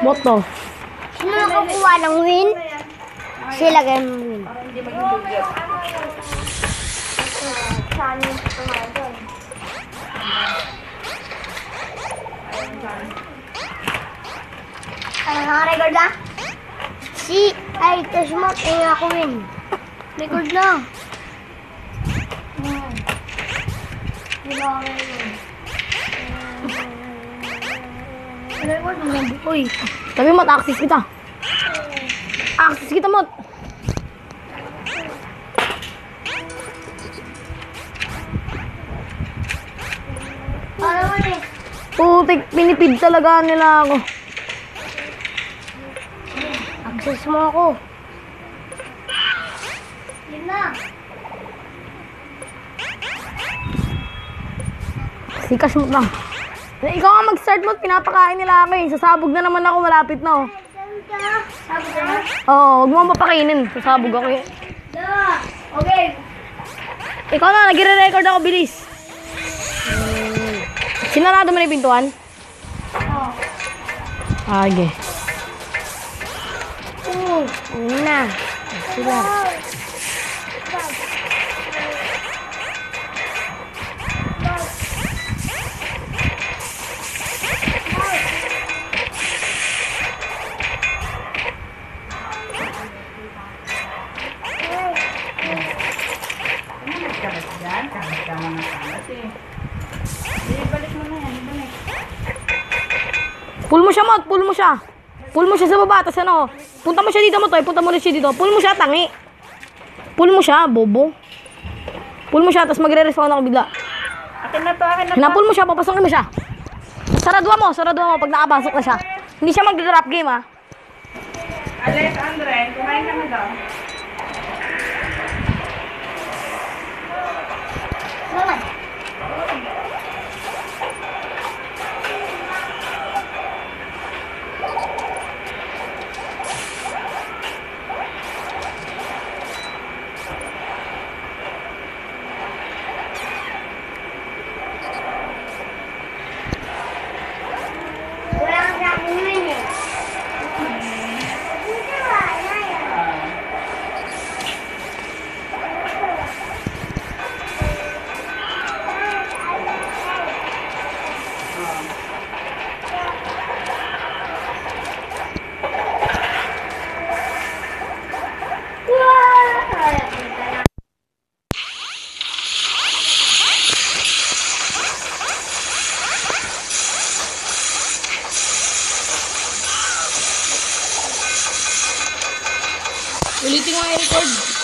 Boto. Sino nakakuha ng win? Sila kayo ng win. Saan yung tumayo doon? Ano naka-record na? Ay, touch mo, tingin ako win. Record na. Record mo lang, boy. Sabi mo, access kita. Access kita mo. Ano mo eh? Putik, pinipid talaga nila ako. Access mo ako. Yun na. Sikas mo na. Ikaw nga mag-start mo, pinapakain nila ako eh. Sasabog na naman ako, malapit na oh. Sabi ka na? Oo, huwag mo papakainin. Sasabog ako eh. Okay. Ikaw na, nagre-record ako, bilis. Sinarado mo na yung pintuan? Oo. Okay. Na. Sila. Pull mo siya, Mot. Pull mo siya. Pull mo siya sa baba. Tapos ano, punta mo siya dito, Motoy. Punta mo rin siya dito. Pull mo siya, tangi. Pull mo siya, bobo. Pull mo siya, tapos magre-respawn ako bigla. Akin na to, akin na to. Hinapull mo siya, papasokin mo siya. Saraduan mo pag nakapasok na siya. Hindi siya mag-drop game, ha. Alex, Andre, kumain ka na daw. Naman. Wala kang sa akin yun eh. Ulitin mo yung record.